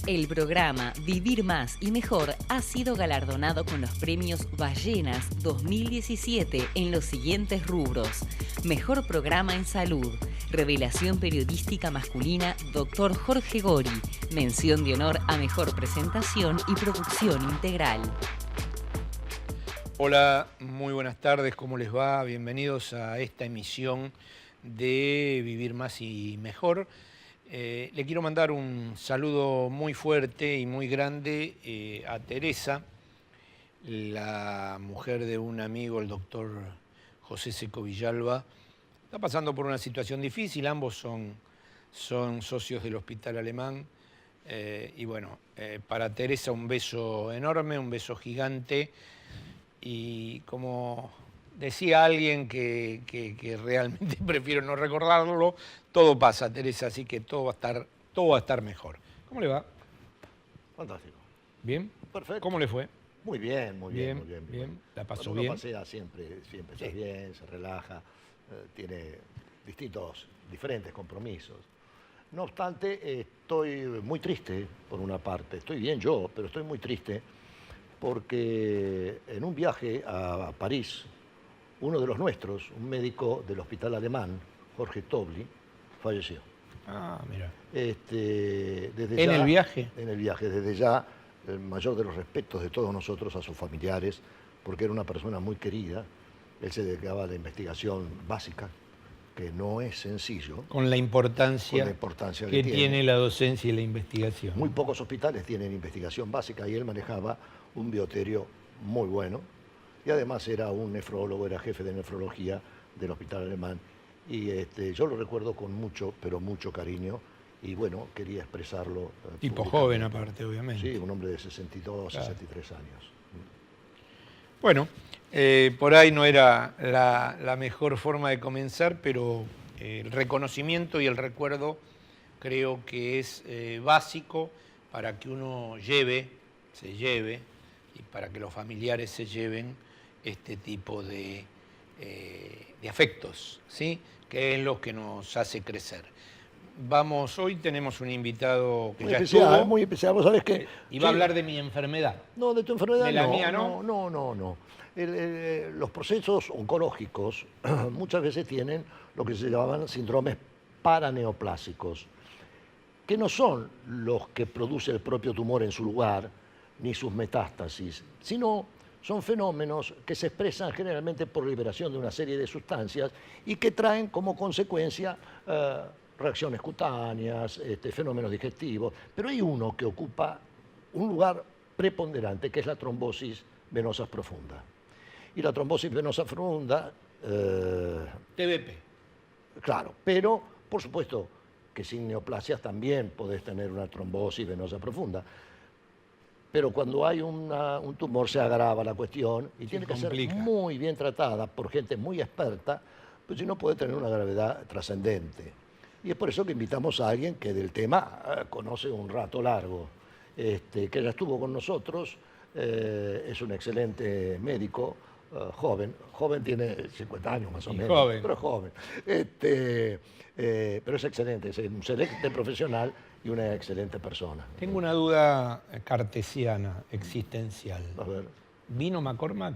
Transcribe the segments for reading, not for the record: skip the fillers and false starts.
El programa Vivir Más y Mejor ha sido galardonado con los premios Ballenas 2017 en los siguientes rubros: Mejor Programa en Salud, Revelación Periodística Masculina Dr. Jorge Gori, Mención de Honor a Mejor Presentación y Producción Integral. Hola, muy buenas tardes, ¿cómo les va? Bienvenidos a esta emisión de Vivir Más y Mejor. Le quiero mandar un saludo muy fuerte y muy grande a Teresa, la mujer de un amigo, el doctor José Seco Villalba. Está pasando por una situación difícil, ambos son socios del Hospital Alemán. Y bueno, para Teresa un beso enorme, un beso gigante. Y como decía alguien que realmente prefiero no recordarlo, todo pasa, Teresa, así que todo va a estar mejor. ¿Cómo le va? Fantástico. ¿Bien? Perfecto. ¿Cómo le fue? Muy bien, muy bien, muy bien. Bien. ¿La pasó Cuando bien? uno pasea siempre está bien, se relaja, tiene diferentes compromisos. No obstante, estoy muy triste por una parte. Estoy bien yo, pero estoy muy triste porque en un viaje a París, uno de los nuestros, un médico del Hospital Alemán, Jorge Tobli, falleció. Ah, mira. ¿En el viaje? En el viaje. Desde ya, el mayor de los respetos de todos nosotros a sus familiares, porque era una persona muy querida. Él se dedicaba a la investigación básica, que no es sencillo. Con la importancia que tiene la docencia y la investigación. Muy pocos hospitales tienen investigación básica y él manejaba un bioterio muy bueno. Y además era un nefrólogo, era jefe de nefrología del Hospital Alemán. Y yo lo recuerdo con mucho, pero mucho cariño. Y bueno, quería expresarlo. Tipo joven aparte, obviamente. Sí, un hombre de 62, claro. 63 años. Bueno, por ahí no era la mejor forma de comenzar, pero el reconocimiento y el recuerdo creo que es básico para que uno se lleve, y para que los familiares se lleven este tipo de afectos, ¿sí? Que es lo que nos hace crecer. Hoy tenemos un invitado que ya estuvo. Muy especial, vos sabés que... Y va a hablar de mi enfermedad. No, de tu enfermedad no. ¿De la mía no? No. Los procesos oncológicos muchas veces tienen lo que se llaman síndromes paraneoplásicos, que no son los que produce el propio tumor en su lugar, ni sus metástasis, sino son fenómenos que se expresan generalmente por liberación de una serie de sustancias y que traen como consecuencia reacciones cutáneas, fenómenos digestivos, pero hay uno que ocupa un lugar preponderante, que es la trombosis venosa profunda. Y la trombosis venosa profunda... TBP. Claro, pero por supuesto que sin neoplasias también podés tener una trombosis venosa profunda. Pero cuando hay un tumor se agrava la cuestión y tiene que ser muy bien tratada por gente muy experta, pues si no puede tener una gravedad trascendente. Y es por eso que invitamos a alguien que del tema conoce un rato largo, que ya estuvo con nosotros, es un excelente médico, joven tiene 50 años más o menos, pero es joven. Pero es excelente, es un excelente profesional y una excelente persona. Tengo una duda cartesiana, existencial. A ver. ¿Vino McCormack?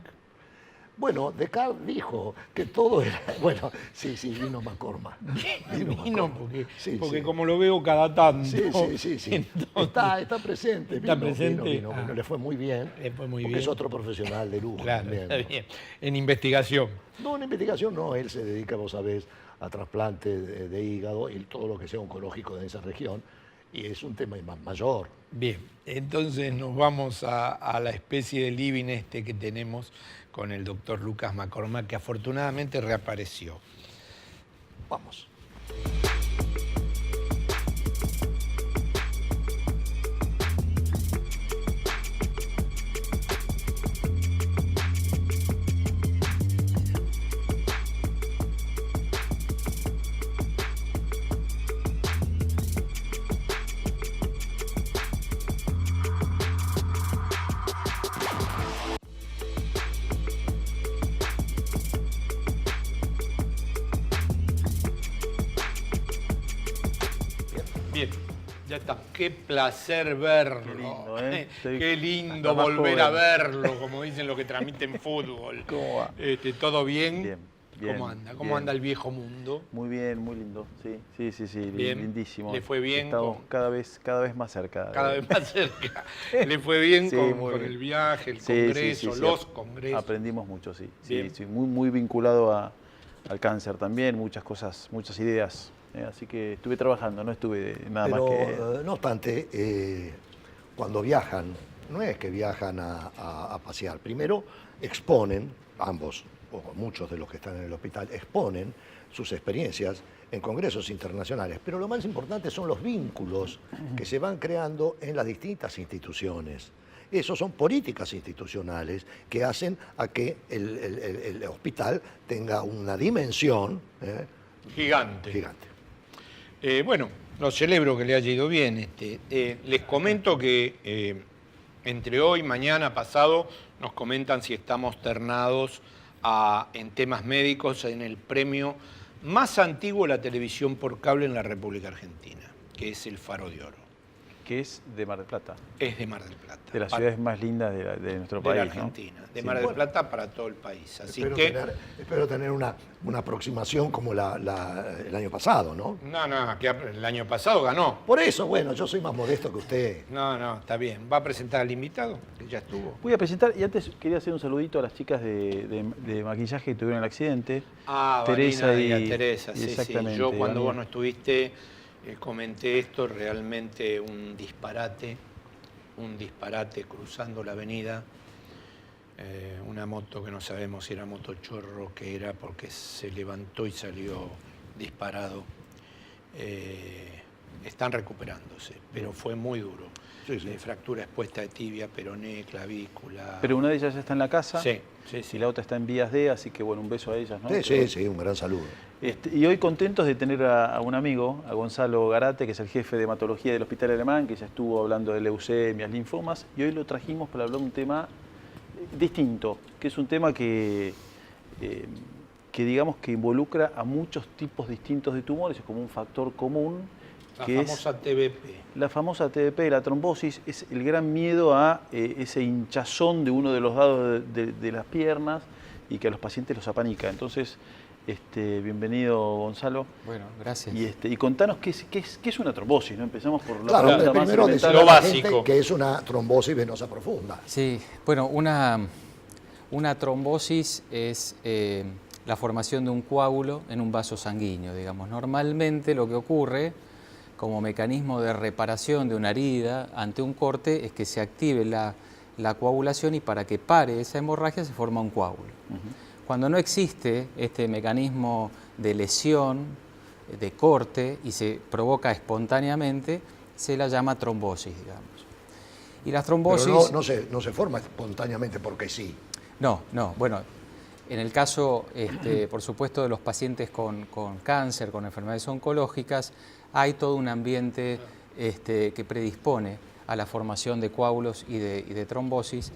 Bueno, Descartes dijo que todo era... Bueno, sí, vino McCormack. Vino porque como lo veo cada tanto. Sí. Entonces, está presente. Vino. Le fue muy bien. Porque es otro profesional de lujo. Claro, también, está bien. En investigación. No, en investigación no. Él se dedica, vos sabés, a trasplante de hígado y todo lo que sea oncológico de esa región. Y es un tema mayor. Bien, entonces nos vamos a la especie de living que tenemos con el doctor Lucas McCormack, que afortunadamente reapareció. Vamos. Ya está. Qué placer verlo. Qué lindo, ¿eh? Qué lindo volver a verlo, como dicen los que transmiten fútbol. ¿Cómo va? ¿Todo bien? Bien, bien. ¿Cómo anda? ¿Cómo bien. anda el viejo mundo? Muy bien, muy lindo. Sí, Bien. lindísimo. ¿Le fue bien? Estamos cada vez más cerca. Cada vez más cerca. ¿Le fue bien Sí, con muy bien. el viaje, el Sí, congreso, sí. los congresos? Aprendimos mucho, sí. Bien. Sí, muy vinculado al cáncer también, muchas cosas, muchas ideas. Así que estuve trabajando, no estuve nada Pero, más que... no obstante, cuando viajan, no es que viajan a pasear. Primero exponen, ambos, o muchos de los que están en el hospital, exponen sus experiencias en congresos internacionales. Pero lo más importante son los vínculos que se van creando en las distintas instituciones. Esos son políticas institucionales que hacen a que el hospital tenga una dimensión Gigante. gigante. Bueno, lo celebro que le haya ido bien. Les comento que entre hoy, mañana, pasado, nos comentan si estamos ternados en temas médicos en el premio más antiguo de la televisión por cable en la República Argentina, que es el Faro de Oro. Que es de Mar del Plata, Es de Mar del Plata. de las ciudades más lindas de nuestro de país, la ¿no? Argentina, de Sí. Mar del Bueno. Plata para todo el país. Así Espero tener una aproximación como el año pasado, ¿no? No, que el año pasado ganó. Por eso, bueno, yo soy más modesto que usted. No, está bien. ¿Va a presentar al invitado? Que ya estuvo. Voy a presentar, y antes quería hacer un saludito a las chicas de maquillaje que tuvieron el accidente. Teresa Vanina y Teresa, sí. exactamente, Yo cuando Vanina. vos no estuviste comenté esto, realmente un disparate cruzando la avenida, una moto que no sabemos si era motochorro, que era, porque se levantó y salió disparado. Están recuperándose, pero fue muy duro. Sí. Fractura expuesta de tibia, peroné, clavícula. Pero una de ellas ya está en la casa Sí. y la otra está en vías de, así que bueno, un beso a ellas, ¿no? Sí, un gran saludo. Y hoy contentos de tener a un amigo, a Gonzalo Garate, que es el jefe de hematología del Hospital Alemán, que ya estuvo hablando de leucemias, linfomas, y hoy lo trajimos para hablar de un tema distinto, que es un tema que digamos que involucra a muchos tipos distintos de tumores, es como un factor común, La que famosa es TBP. la famosa TBP, la trombosis, es el gran miedo a ese hinchazón de uno de los lados de las piernas y que a los pacientes los apanica. Entonces, bienvenido Gonzalo. Bueno, gracias. Y contanos qué es una trombosis, ¿no? Empezamos por la Claro, pregunta más primero elemental. decirle a Lo la básico. gente que es una trombosis venosa profunda. Sí, bueno, una trombosis es la formación de un coágulo en un vaso sanguíneo, digamos. Normalmente lo que ocurre como mecanismo de reparación de una herida ante un corte es que se active la coagulación y para que pare esa hemorragia se forma un coágulo. Cuando no existe este mecanismo de lesión, de corte, y se provoca espontáneamente, se la llama trombosis, digamos. Y las trombosis... Pero no se forma espontáneamente porque sí. No, bueno, en el caso, por supuesto, de los pacientes con cáncer, con enfermedades oncológicas, hay todo un ambiente que predispone a la formación de coágulos y de trombosis,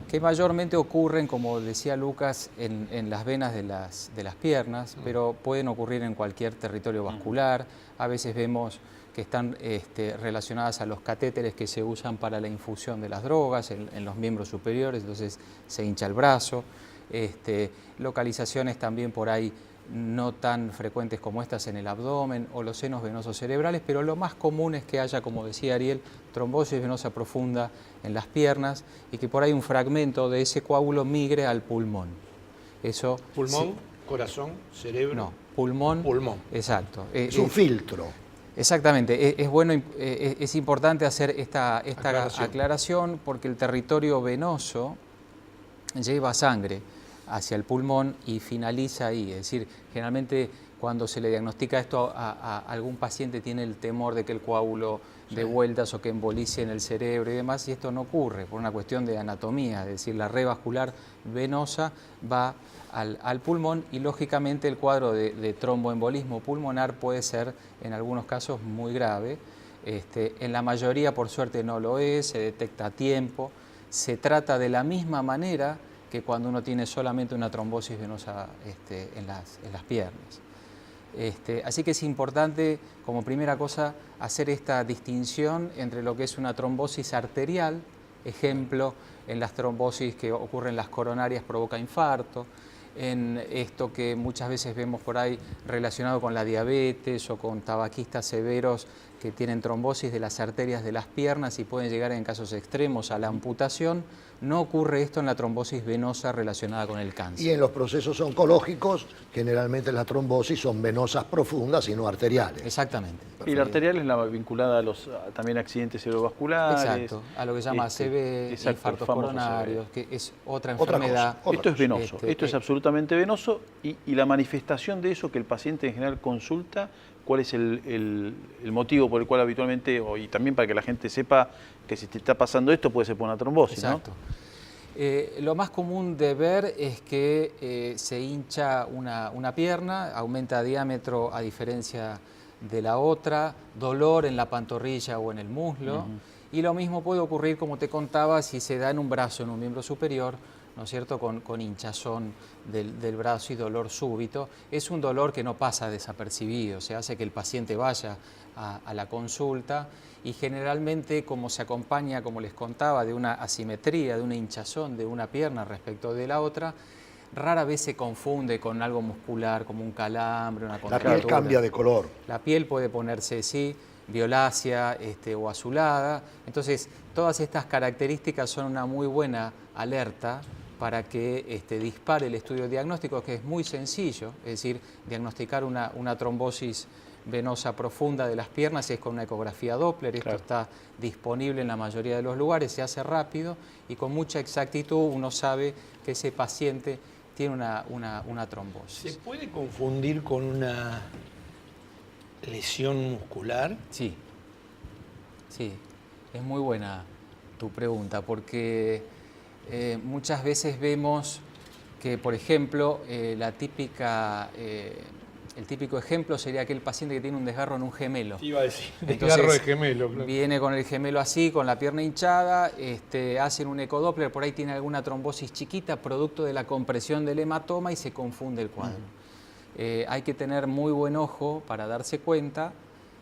que mayormente ocurren, como decía Lucas, en las venas de las piernas, pero pueden ocurrir en cualquier territorio vascular. A veces vemos que están relacionadas a los catéteres que se usan para la infusión de las drogas en los miembros superiores, entonces se hincha el brazo. Localizaciones también por ahí no tan frecuentes como estas en el abdomen o los senos venosos cerebrales, pero lo más común es que haya, como decía Ariel, trombosis venosa profunda en las piernas y que por ahí un fragmento de ese coágulo migre al pulmón. Eso, Pulmón, sí, corazón, cerebro. no, pulmón. Pulmón. Exacto. Es un filtro. Exactamente, es importante hacer esta aclaración porque el territorio venoso lleva sangre hacia el pulmón y finaliza ahí. Es decir, generalmente cuando se le diagnostica esto a algún paciente tiene el temor de que el coágulo dé vueltas o que embolice en el cerebro y demás, y esto no ocurre por una cuestión de anatomía, es decir, la red vascular venosa va al pulmón y lógicamente el cuadro de tromboembolismo pulmonar puede ser en algunos casos muy grave. En la mayoría por suerte no lo es, se detecta a tiempo, se trata de la misma manera que cuando uno tiene solamente una trombosis venosa en las piernas. Así que es importante, como primera cosa, hacer esta distinción entre lo que es una trombosis arterial, ejemplo, en las trombosis que ocurren en las coronarias provoca infarto, en esto que muchas veces vemos por ahí relacionado con la diabetes o con tabaquistas severos que tienen trombosis de las arterias de las piernas y pueden llegar en casos extremos a la amputación. No ocurre esto en la trombosis venosa relacionada con el cáncer. Y en los procesos oncológicos, generalmente las trombosis son venosas profundas y no arteriales. Exactamente. Y la arterial es la vinculada a los también accidentes cerebrovasculares. Exacto, a lo que se llama ACV, infartos coronarios, que es otra enfermedad. Esto es venoso, esto es absolutamente venoso y la manifestación de eso que el paciente en general consulta, ¿cuál es el motivo por el cual habitualmente, y también para que la gente sepa que si te está pasando esto puede ser por una trombosis? Exacto. ¿No? Lo más común de ver es que se hincha una pierna, aumenta diámetro a diferencia de la otra, dolor en la pantorrilla o en el muslo, y lo mismo puede ocurrir, como te contaba, si se da en un brazo, en un miembro superior, ¿no es cierto?, con hinchazón del brazo y dolor súbito. Es un dolor que no pasa desapercibido, se hace que el paciente vaya a la consulta y generalmente, como se acompaña, como les contaba, de una asimetría, de una hinchazón de una pierna respecto de la otra, rara vez se confunde con algo muscular como un calambre, una contractura. La piel cambia de color. La piel puede ponerse, sí, violácea o azulada. Entonces, todas estas características son una muy buena alerta para que dispare el estudio diagnóstico, que es muy sencillo, es decir, diagnosticar una trombosis venosa profunda de las piernas es con una ecografía Doppler. Esto está disponible en la mayoría de los lugares, se hace rápido y con mucha exactitud uno sabe que ese paciente tiene una trombosis. ¿Se puede confundir con una lesión muscular? Sí, sí, es muy buena tu pregunta porque muchas veces vemos que, por ejemplo, el típico ejemplo sería aquel paciente que tiene un desgarro en un gemelo. Te iba a decir, Entonces, desgarro de gemelo. Claro. Viene con el gemelo así, con la pierna hinchada, hacen un ecodoppler, por ahí tiene alguna trombosis chiquita, producto de la compresión del hematoma y se confunde el cuadro. Hay que tener muy buen ojo para darse cuenta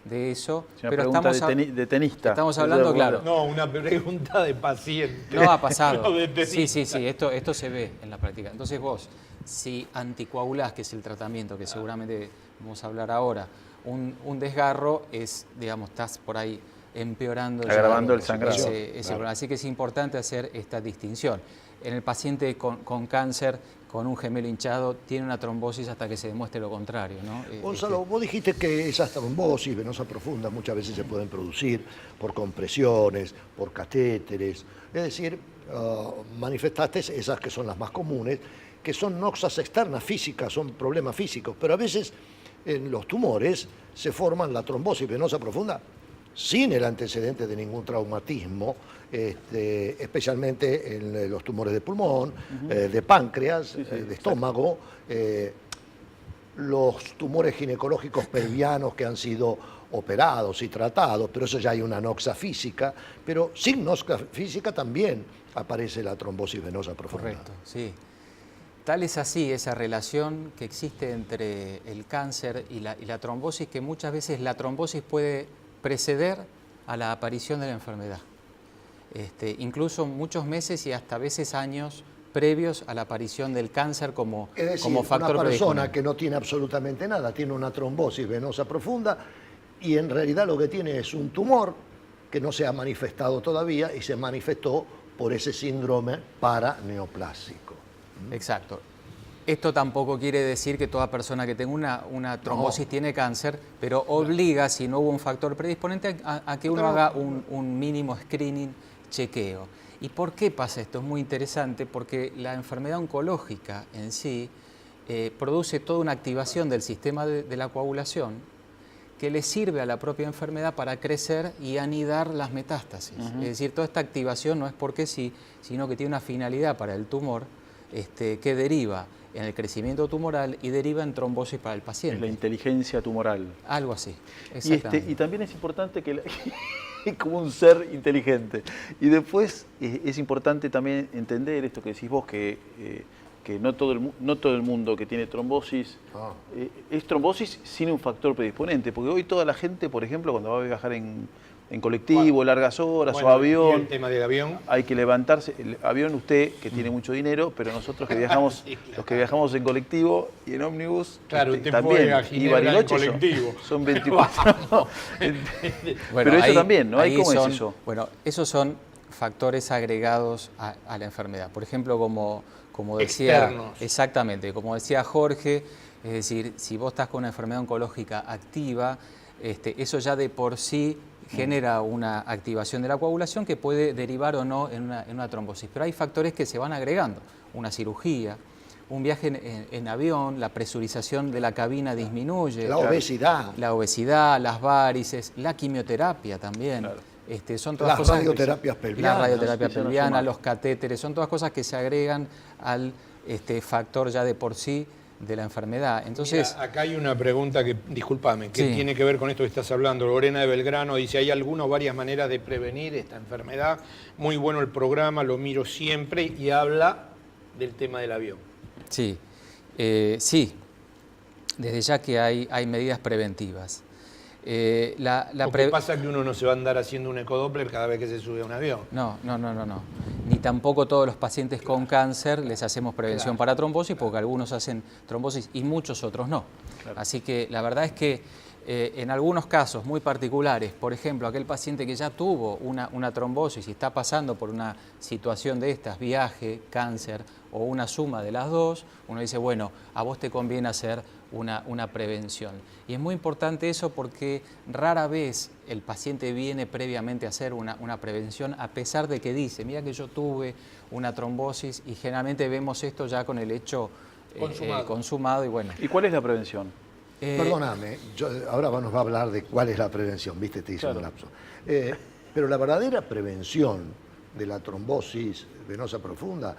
de eso. Una pregunta de tenista. Estamos hablando, claro. No, una pregunta de paciente. No ha pasado. No, de tenista. Sí, esto se ve en la práctica. Entonces vos, si anticoagulás, que es el tratamiento que seguramente vamos a hablar ahora, un desgarro es, digamos, estás por ahí empeorando. Agravando el sangrado. Claro. Así que es importante hacer esta distinción. En el paciente con cáncer, con un gemelo hinchado, tiene una trombosis hasta que se demuestre lo contrario, ¿no? Gonzalo, vos dijiste que esas trombosis venosas profundas muchas veces se pueden producir por compresiones, por catéteres, es decir, manifestaste esas que son las más comunes, que son noxas externas físicas, son problemas físicos, pero a veces en los tumores se forman la trombosis venosa profunda sin el antecedente de ningún traumatismo, especialmente en los tumores de pulmón, de páncreas, de estómago, los tumores ginecológicos pelvianos que han sido operados y tratados, pero eso ya hay una noxa física, pero sin noxa física también aparece la trombosis venosa profunda. Correcto, sí. Tal es así esa relación que existe entre el cáncer y la trombosis, que muchas veces la trombosis puede preceder a la aparición de la enfermedad. Incluso muchos meses y hasta veces años previos a la aparición del cáncer como factor predisponente. Una persona que no tiene absolutamente nada, tiene una trombosis venosa profunda y en realidad lo que tiene es un tumor que no se ha manifestado todavía y se manifestó por ese síndrome paraneoplásico. Exacto. Esto tampoco quiere decir que toda persona que tenga una trombosis tiene cáncer, pero obliga, si no hubo un factor predisponente, a que uno haga un mínimo screening, chequeo. ¿Y por qué pasa esto? Es muy interesante porque la enfermedad oncológica en sí produce toda una activación del sistema de la coagulación que le sirve a la propia enfermedad para crecer y anidar las metástasis. Es decir, toda esta activación no es porque sí, sino que tiene una finalidad para el tumor que deriva en el crecimiento tumoral y deriva en trombosis para el paciente. Es la inteligencia tumoral. Algo así, exactamente. Y también es importante que es como un ser inteligente. Y después es importante también entender esto que decís vos, que que no todo el mundo que tiene trombosis es trombosis sin un factor predisponente, porque hoy toda la gente, por ejemplo, cuando va a viajar en colectivo, largas horas o avión, y el tema del avión, hay que levantarse. El avión, usted que tiene mucho dinero, pero nosotros que viajamos, sí, claro. los que viajamos en colectivo y en ómnibus, claro, usted también, fue a y Ginebra en Bariloche colectivo. son 24. Bueno, pero eso ahí- también, ¿no? ahí ¿Cómo son- es eso? Bueno, esos son factores agregados a la enfermedad. Por ejemplo, como decía, Externos. exactamente, como decía Jorge, es decir, si vos estás con una enfermedad oncológica activa, eso ya de por sí genera una activación de la coagulación que puede derivar o no en una trombosis. Pero hay factores que se van agregando, una cirugía, un viaje en avión, la presurización de la cabina disminuye. La obesidad. La obesidad, las varices, la quimioterapia también. Claro. Son todas Las cosas, radioterapias pelvianas. la radioterapia Eso no pelviana, suma. los catéteres, son todas cosas que se agregan al factor ya de por sí de la enfermedad. Entonces, mira, acá hay una pregunta que, discúlpame, que Sí. tiene que ver con esto que estás hablando. Lorena de Belgrano dice, ¿hay alguna o varias maneras de prevenir esta enfermedad? Muy bueno el programa, lo miro siempre, y habla del tema del avión. sí, sí, desde ya que hay medidas preventivas. Porque pasa que uno no se va a andar haciendo un ecodoppler cada vez que se sube a un avión. No. Ni tampoco todos los pacientes con cáncer les hacemos prevención para trombosis, porque algunos hacen trombosis y muchos otros no. Claro. Así que la verdad es que en algunos casos muy particulares, por ejemplo, aquel paciente que ya tuvo una trombosis y está pasando por una situación de estas, viaje, cáncer o una suma de las dos, uno dice, bueno, a vos te conviene hacer una prevención. Y es muy importante eso porque rara vez el paciente viene previamente a hacer una prevención, a pesar de que dice, mira que yo tuve una trombosis, y generalmente vemos esto ya con el hecho consumado y bueno. ¿Y cuál es la prevención? Perdóname, ahora nos va a hablar de cuál es la prevención, ¿viste? Te hice un lapso. Pero la verdadera prevención de la trombosis venosa profunda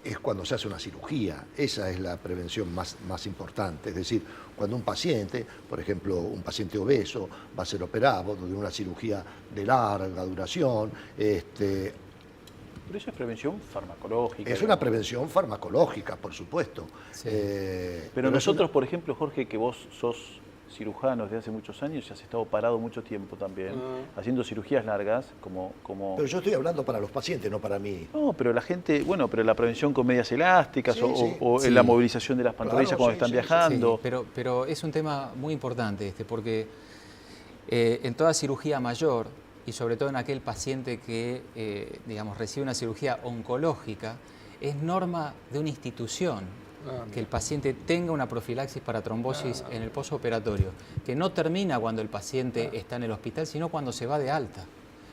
es cuando se hace una cirugía. Esa es la prevención más importante. Es decir, cuando un paciente, por ejemplo, un paciente obeso, va a ser operado de una cirugía de larga duración, Pero eso es prevención farmacológica. es una prevención farmacológica, por supuesto. Sí. Pero nosotros, por ejemplo, Jorge, que vos sos cirujano desde hace muchos años y has estado parado mucho tiempo también, haciendo cirugías largas, como... Pero yo estoy hablando para los pacientes, no para mí. No, pero la gente, bueno, pero la prevención con medias elásticas Sí, o sí. la movilización de las pantorrillas Claro, cuando sí, están sí, viajando. Sí, pero es un tema muy importante porque en toda cirugía mayor, y sobre todo en aquel paciente que digamos, recibe una cirugía oncológica, es norma de una institución que el paciente tenga una profilaxis para trombosis en el posoperatorio, que no termina cuando el paciente está en el hospital, sino cuando se va de alta,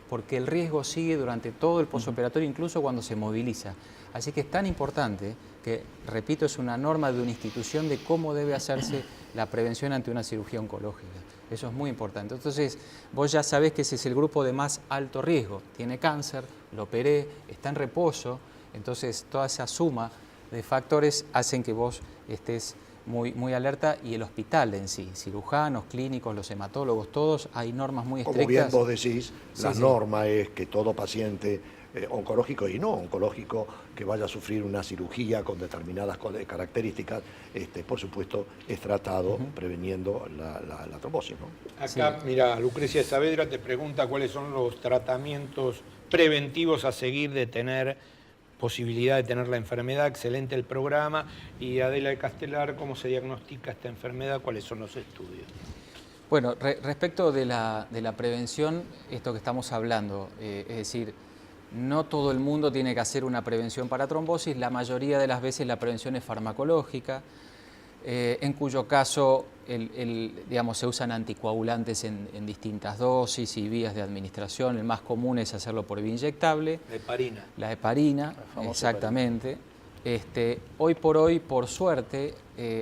porque el riesgo sigue durante todo el posoperatorio, incluso cuando se moviliza. Así que es tan importante que, repito, es una norma de una institución de cómo debe hacerse la prevención ante una cirugía oncológica. Eso es muy importante. Entonces, vos ya sabés que ese es el grupo de más alto riesgo. Tiene cáncer, lo operé, está en reposo, entonces toda esa suma de factores hacen que vos estés muy alerta, y el hospital en sí, cirujanos, clínicos, los hematólogos, todos, hay normas muy Como bien estrictas. vos decís, la Sí. norma es que todo paciente oncológico y no oncológico que vaya a sufrir una cirugía con determinadas características, por supuesto, es tratado preveniendo la trombosis, ¿no? Acá, mira, Lucrecia Saavedra te pregunta cuáles son los tratamientos preventivos a seguir de tener posibilidad de tener la enfermedad. Excelente el programa. Y Adela de Castelar, ¿cómo se diagnostica esta enfermedad? ¿Cuáles son los estudios? Bueno, respecto de la prevención, esto que estamos hablando, es decir, no todo el mundo tiene que hacer una prevención para trombosis, la mayoría de las veces la prevención es farmacológica, en cuyo caso digamos, se usan anticoagulantes en distintas dosis y vías de administración. El más común es hacerlo por vía inyectable. La heparina. La heparina, exactamente. Hoy por hoy, por suerte,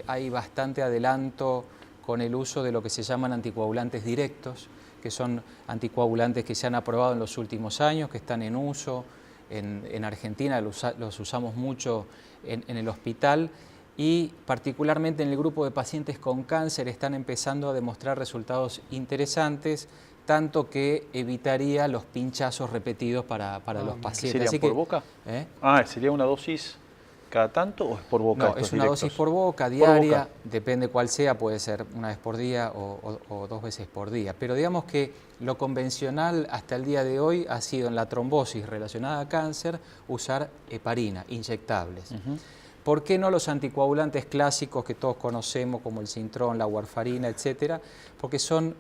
hay bastante adelanto con el uso de lo que se llaman anticoagulantes directos, que son anticoagulantes que se han aprobado en los últimos años, que están en uso. En Argentina los usamos mucho en el hospital, y particularmente en el grupo de pacientes con cáncer están empezando a demostrar resultados interesantes, tanto que evitaría los pinchazos repetidos para los pacientes. ¿Serían por boca? ¿Eh? Sería una dosis cada tanto o es por boca? No, es una directos? dosis por boca, diaria, depende cuál sea, puede ser una vez por día o 2 veces por día. Pero digamos que lo convencional hasta el día de hoy ha sido en la trombosis relacionada a cáncer usar heparina, inyectables. ¿Por qué no los anticoagulantes clásicos que todos conocemos como el Sintrón, la warfarina, etcétera? Porque son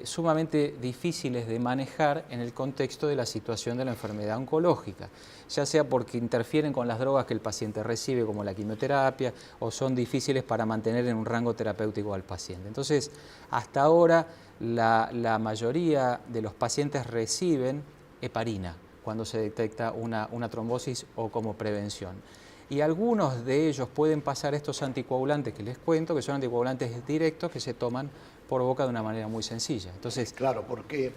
sumamente difíciles de manejar en el contexto de la situación de la enfermedad oncológica, ya sea porque interfieren con las drogas que el paciente recibe, como la quimioterapia, o son difíciles para mantener en un rango terapéutico al paciente. Entonces, hasta ahora, la mayoría de los pacientes reciben heparina cuando se detecta una trombosis o como prevención. Y algunos de ellos pueden pasar estos anticoagulantes que les cuento, que son anticoagulantes directos que se toman por boca de una manera muy sencilla. Entonces, claro, porque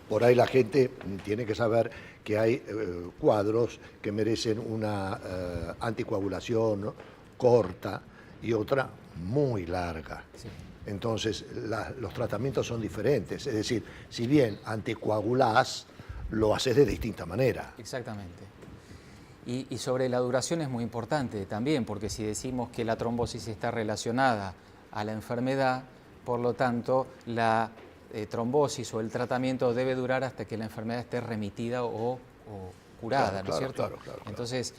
por ahí la gente tiene que saber que hay cuadros que merecen una anticoagulación, ¿no?, corta y otra muy larga. Sí. Entonces, los tratamientos son diferentes. Es decir, si bien anticoagulás, lo haces de distinta manera. Exactamente. Y sobre la duración es muy importante también, porque si decimos que la trombosis está relacionada a la enfermedad, por lo tanto, la trombosis o el tratamiento debe durar hasta que la enfermedad esté remitida o curada, claro, ¿no es cierto? Claro. Entonces,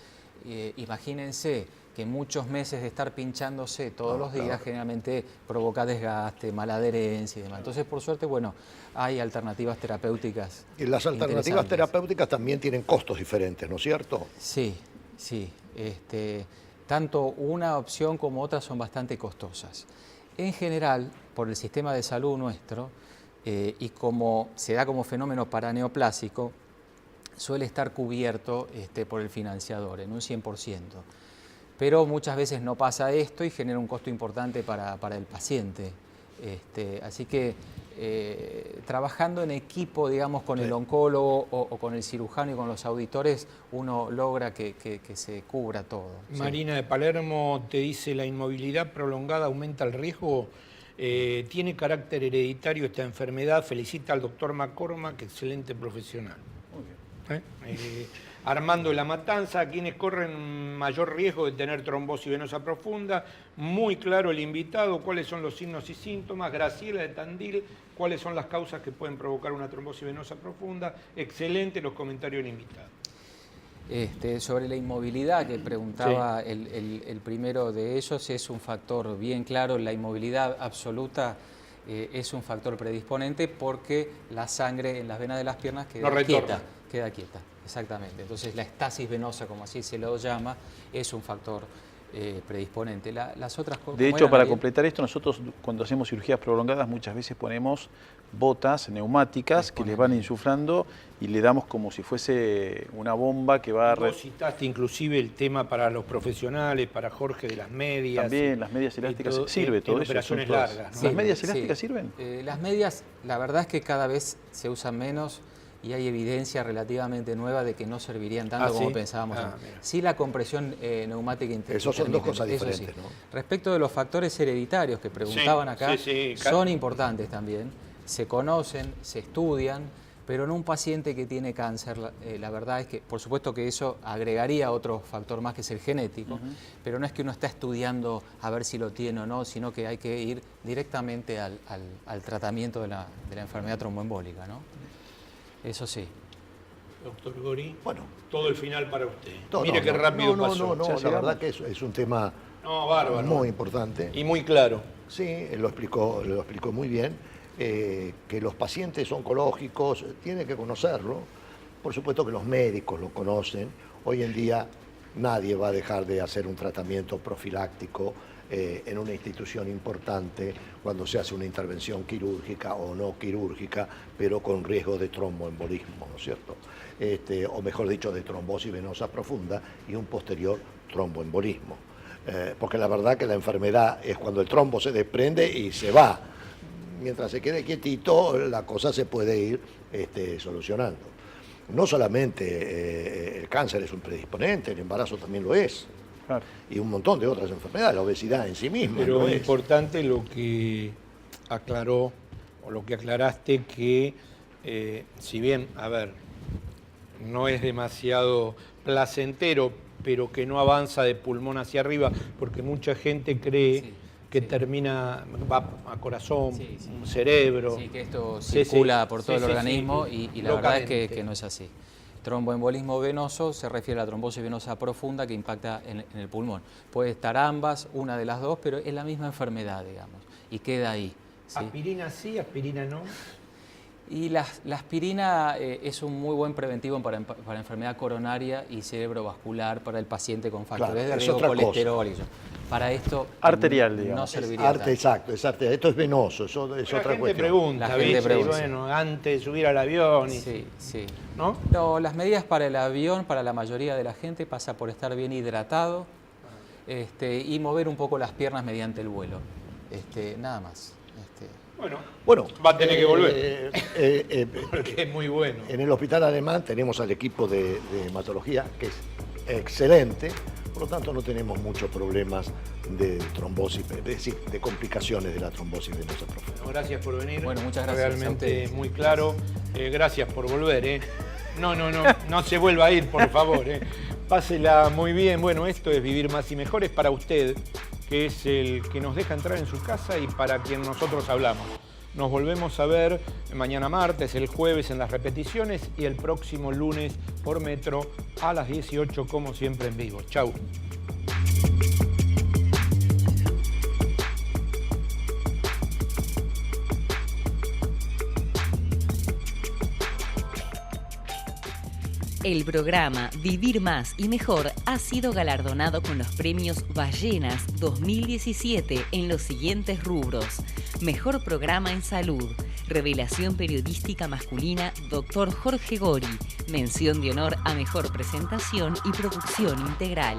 imagínense que muchos meses de estar pinchándose todos los días generalmente provoca desgaste, mala adherencia y demás. Entonces, por suerte, bueno, hay alternativas terapéuticas. Y las alternativas terapéuticas también tienen costos diferentes, ¿no es cierto? Sí. Tanto una opción como otra son bastante costosas. En general, por el sistema de salud nuestro, y como se da como fenómeno paraneoplásico, suele estar cubierto por el financiador en un 100%. Pero muchas veces no pasa esto y genera un costo importante para el paciente. Así que trabajando en equipo, digamos, con el oncólogo o con el cirujano y con los auditores, uno logra que se cubra todo. Marina de Palermo te dice: la inmovilidad prolongada aumenta el riesgo. Tiene carácter hereditario esta enfermedad. Felicita al doctor McCormack, excelente profesional. Muy bien. Armando de la Matanza: quienes corren mayor riesgo de tener trombosis venosa profunda. Muy claro el invitado, cuáles son los signos y síntomas. Graciela de Tandil: cuáles son las causas que pueden provocar una trombosis venosa profunda. Excelente los comentarios del invitado. Sobre la inmovilidad que preguntaba, sí, el primero de ellos, es un factor bien claro. La inmovilidad absoluta es un factor predisponente porque la sangre en las venas de las piernas queda quieta. Exactamente. Entonces la estasis venosa, como así se lo llama, es un factor predisponente. Las otras cosas. De hecho, para completar esto, nosotros cuando hacemos cirugías prolongadas muchas veces ponemos botas neumáticas que les van insuflando y le damos como si fuese una bomba que va a... Vos citaste inclusive el tema para los profesionales, para Jorge, de las medias. También las medias elásticas, sirve todo eso. Operaciones largas, ¿no? ¿Las medias elásticas sirven? Las medias, la verdad es que cada vez se usan menos y hay evidencia relativamente nueva de que no servirían tanto como pensábamos. Sí, la compresión neumática intermitente. Esas son dos cosas diferentes, ¿no? Respecto de los factores hereditarios que preguntaban acá, son importantes también. Se conocen, se estudian, pero en un paciente que tiene cáncer, la verdad es que, por supuesto que eso agregaría otro factor más, que es el genético, pero no es que uno está estudiando a ver si lo tiene o no, sino que hay que ir directamente al tratamiento de la enfermedad tromboembólica, ¿no? Eso sí. Doctor Gori, bueno, todo el final para usted. Mire qué rápido pasó. No, la verdad que es un tema muy importante. Y muy claro. Sí, lo explicó muy bien. Que los pacientes oncológicos tienen que conocerlo. Por supuesto que los médicos lo conocen. Hoy en día nadie va a dejar de hacer un tratamiento profiláctico en una institución importante cuando se hace una intervención quirúrgica o no quirúrgica, pero con riesgo de tromboembolismo, ¿no es cierto? O mejor dicho, de trombosis venosa profunda y un posterior tromboembolismo. Porque la verdad que la enfermedad es cuando el trombo se desprende y se va. Mientras se quede quietito, la cosa se puede ir solucionando. No solamente el cáncer es un predisponente, el embarazo también lo es. Claro. Y un montón de otras enfermedades, la obesidad en sí misma. Pero es importante lo que aclaró, o lo que aclaraste, que si bien, no es demasiado placentero, pero que no avanza de pulmón hacia arriba, porque mucha gente cree que termina, va a corazón, cerebro. Sí, que esto circula por todo el organismo y la verdad es que no es así. Tromboembolismo venoso se refiere a la trombosis venosa profunda que impacta en el pulmón. Puede estar ambas, una de las dos, pero es la misma enfermedad, digamos, y queda ahí. ¿Sí? Aspirina sí, aspirina no. Y la aspirina es un muy buen preventivo para enfermedad coronaria y cerebrovascular para el paciente con factores de riesgo, colesterol y eso. Para esto arterial, digamos. No serviría tanto. Exacto, exacto. Esto es venoso, eso es otra cuestión. La gente pregunta, bueno, antes de subir al avión. ¿No? No, las medidas para el avión, para la mayoría de la gente, pasa por estar bien hidratado y mover un poco las piernas mediante el vuelo. Nada más. Bueno, va a tener que volver, porque es muy bueno. En el hospital alemán tenemos al equipo de hematología, que es excelente, por lo tanto no tenemos muchos problemas de trombosis, es decir, de complicaciones de la trombosis venosa profunda. Gracias por venir. Bueno, muchas gracias. Realmente muy claro. Gracias por volver. No se vuelva a ir, por favor. Pásela muy bien. Bueno, esto es Vivir Más y Mejor, es para usted, que es el que nos deja entrar en su casa y para quien nosotros hablamos. Nos volvemos a ver mañana martes, el jueves en las repeticiones y el próximo lunes por Metro a las 18, como siempre en vivo. Chau. El programa Vivir Más y Mejor ha sido galardonado con los premios Ballenas 2017 en los siguientes rubros: Mejor Programa en Salud, Revelación Periodística Masculina Dr. Jorge Gori, Mención de Honor a Mejor Presentación y Producción Integral.